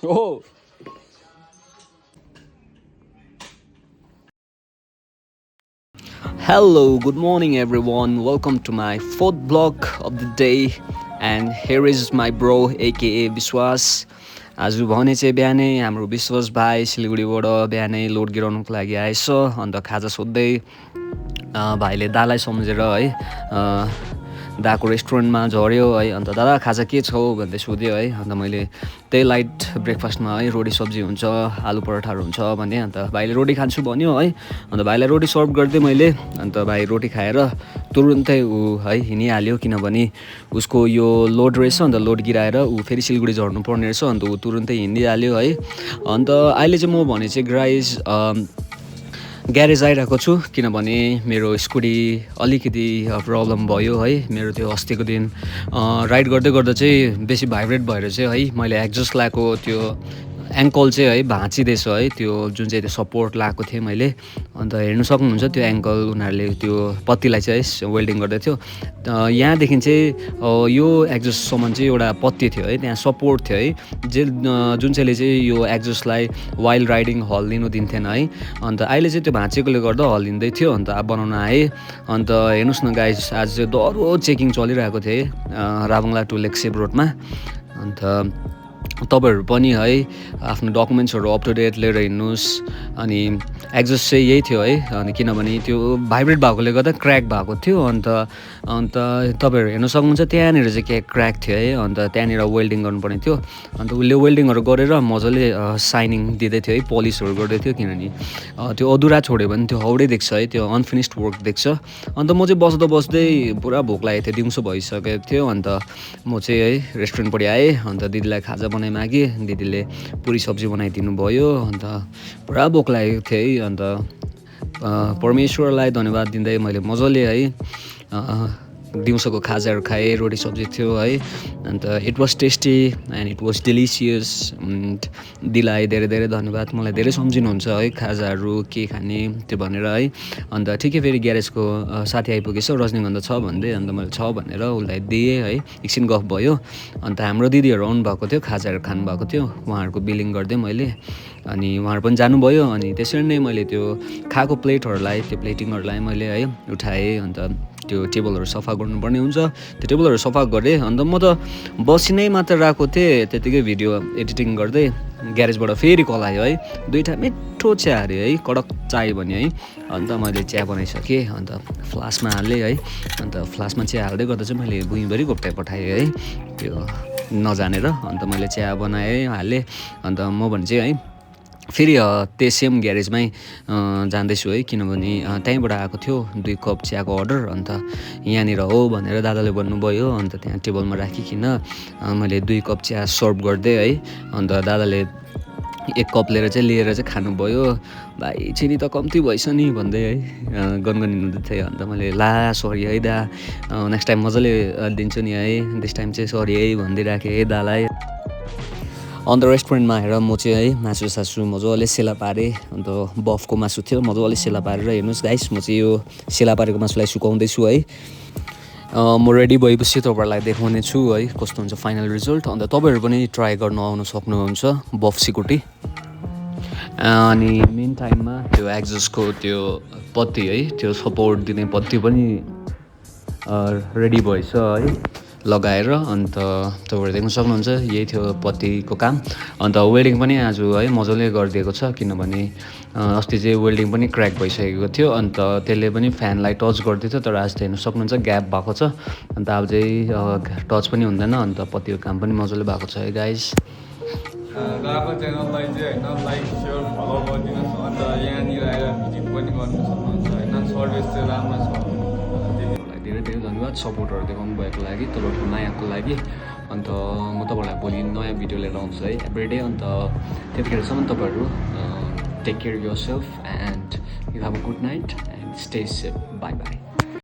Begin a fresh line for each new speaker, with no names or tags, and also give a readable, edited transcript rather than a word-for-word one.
Oh. Hello, good morning everyone. Welcome to my fourth vlog of the day. And here is my bro aka Biswas. आज भने चाहिँ बिहानै हाम्रो विश्वास भाइ सिलगढीबाट बिहानै लोड गिराउनुको लागि आएछ। अन्त खाजा सोध्दै भाइले दालाई सम्झेर है दाको रेस्टुरेन्टमा झऱ्यो है। अन्त दादा खाजा के छ भन्दै सोध्यो है। अन्त मैले त्यही लाइट ब्रेकफास्टमा है रोटी सब्जी हुन्छ, आलु पराठाहरू हुन्छ भने। अन्त भाइले रोटी खान्छु भन्यो है। अन्त भाइलाई रोटी सर्भ गरिदिएँ मैले। अन्त भाइ रोटी खाएर तुरुन्तै ऊ है हिँडिहाल्यो, किनभने उसको यो लोड रहेछ। अन्त लोड गिराएर ऊ फेरि सिलगढी झर्नु पर्ने रहेछ। अन्त ऊ तुरुन्तै हिँडिहाल्यो है। अन्त अहिले चाहिँ म भने चाहिँ ग्यारेज आइरहेको छु, किनभने मेरो स्कुटी अलिकति प्रब्लम भयो है। मेरो त्यो अस्तिको दिन राइड गर्दै गर्दा चाहिँ बेसी भाइब्रेट भएर चाहिँ है मैले एक्जस्ट लगाएको त्यो एङ्कल चाहिँ है भाँचिँदैछ है, त्यो जुन चाहिँ त्यो सपोर्ट लगाएको थिएँ मैले। अन्त हेर्नु सक्नुहुन्छ त्यो एङ्कल उनीहरूले त्यो पत्तीलाई चाहिँ है वेल्डिङ गर्दै थियो। यहाँदेखि चाहिँ यो एक्जस्टसम्म चाहिँ एउटा पत्ती थियो है, त्यहाँ सपोर्ट थियो है, जुन चाहिँले चाहिँ यो एक्जस्टलाई वाइल्ड राइडिङ हल्लिनु दिन्थेन है। अन्त अहिले चाहिँ त्यो भाँचेकोले गर्दा हल्लिँदै थियो। अन्त अब बनाउन आएँ। अन्त हेर्नुहोस् न गाइस, आज चाहिँ दह्रो चेकिङ चलिरहेको थियो है राबङला टु लेक्सेप रोडमा। अन्त तपाईँहरू पनि है आफ्नो डकुमेन्ट्सहरू अप टु डेट लिएर हिँड्नुहोस्। अनि एक्जस्ट चाहिँ यही थियो है। अनि किनभने त्यो भाइब्रेट भएकोले गर्दा क्र्याक भएको थियो। अन्त तपाईँहरू हेर्न सक्नुहुन्छ त्यहाँनिर चाहिँ के क्र्याक थियो है। अन्त त्यहाँनिर वेल्डिङ गर्नुपर्ने थियो। अन्त उसले वेल्डिङहरू गरेर मजाले साइनिङ दिँदै थियो है, पोलिसहरू गर्दै थियो। किनभने त्यो अधुरा छोड्यो भने त्यो हाउडै देख्छ है, त्यो अनफिनिस्ड वर्क देख्छ। अन्त म चाहिँ बस्दा बस्दै पुरा भोक लागेको थियो, दिउँसो भइसकेको थियो। अन्त म चाहिँ है रेस्टुरेन्टपट्टि आएँ। अन्त दिदीलाई खाजा बनाइ मागेँ, दिदीले पुरी सब्जी बनाइदिनु भयो। अन्त पुरा भोक लागेको थियो है। अन्त परमेश्वरलाई धन्यवाद दिँदै मैले मजाले है दिउँसोको खाजाहरू खाएँ, रोटी सब्जी थियो है। अन्त it was tasty and it was delicious. दिदीलाई धेरै धेरै धन्यवाद, मलाई धेरै सम्झिनुहुन्छ है खाजाहरू के खाने त्यो भनेर है। अन्त ठिकै फेरि ग्यारेजको साथी आइपुगेछ, रजनीगन्धा छ भन्दै। अन्त मैले छ भनेर उसलाई दिएँ है, एकछिन गफ भयो। अन्त हाम्रो दिदीहरू आउनुभएको थियो, खाजाहरू खानुभएको थियो, उहाँहरूको बिलिङ गरिदिएँ मैले। अनि उहाँहरू पनि जानुभयो। अनि त्यसरी नै मैले त्यो खाएको प्लेटहरूलाई त्यो प्लेटिङहरूलाई मैले है उठाएँ। अन्त त्यो टेबलहरू सफा गर्नुपर्ने हुन्छ, त्यो टेबलहरू सफा गरेँ। अन्त म त बसी नै मात्र राखेको थिएँ, त्यतिकै भिडियो एडिटिङ गर्दै ग्यारेजबाट फेरि कल आयो है। दुईवटा मिठो चिया अरे है, कडक चाय भन्यो है। अन्त मैले चिया बनाइसकेँ। अन्त फ्लासमा हालेँ है। अन्त फ्लासमा चिया हाल्दै गर्दा चाहिँ मैले भुइँभरि घोप्टाइ पठाएँ है, त्यो नजानेर। अन्त मैले चिया बनाएँ, हालेँ। अन्त म भने चाहिँ है फेरि त्यो सेम ग्यारेजमै जाँदैछु है, किनभने त्यहीँबाट आएको थियो 2 कप चियाको अर्डर। अन्त यहाँनिर हो भनेर दादाले भन्नुभयो। अन्त त्यहाँ टेबलमा राखिकन मैले 2 कप चिया सर्भ गरिदिएँ है। अन्त दादाले 1 कप लिएर चाहिँ खानुभयो। भाइ चिनी त कम्ती भएछ नि भन्दै है गनगनिँदै थियो। अन्त मैले ला सरी है दा, नेक्स्ट टाइम मजाले दिन्छु नि है, दिस टाइम चाहिँ सरी है भन्दै राखेँ है दालाई। अन्त रेस्टुरेन्टमा आएर म चाहिँ है मासु सासु मजाले सेला पारेँ। अन्त बफको मासु थियो, मजाले सेला पारेर हेर्नुहोस् गाइस, म चाहिँ यो सेला पारेको मासुलाई सुकाउँदैछु है। म रेडी भएपछि तपाईँहरूलाई देखाउने छु है कस्तो हुन्छ फाइनल रिजल्ट। अन्त तपाईँहरू पनि ट्राई गर्न आउनु सक्नुहुन्छ बफ सिकुटी। अनि मेन टाइममा त्यो एक्जस्टको त्यो पत्ती है, त्यो सपोर्ट दिने पत्ती पनि रेडी भएछ है लगाएर। अन्त तपाईँहरू देख्न सक्नुहुन्छ यही थियो पत्तीको काम। अन्त वेल्डिङ पनि आज है मजाले गरिदिएको छ, किनभने अस्ति चाहिँ वेल्डिङ पनि क्र्याक भइसकेको थियो। अन्त त्यसले पनि फ्यानलाई टच गर्दै थियो, तर आज त हेर्नु सक्नुहुन्छ ग्याप भएको छ। अन्त अब चाहिँ टच पनि हुँदैन। अन्त पत्तीको काम पनि मजाले भएको छ है गाइस।
दाको च्यानललाई चाहिँ होइन लाइक सेयर फलो गरिदिनुहोस्। अन्त यहाँनिर आएर भिजिट पनि गर्नु सक्नुहुन्छ होइन, सर्भिस चाहिँ राम्रो छ।
धेरै धेरै धन्यवाद सपोर्टहरू देखाउनु भएको लागि, तपाईँहरूको मायाको लागि। अन्त म तपाईँहरूलाई भोलि नयाँ भिडियो लिएर आउँछु है एभ्रिडे। अन्त त्यतिखेरसम्म तपाईँहरू take care yourself and you have a good night and stay safe. Bye by.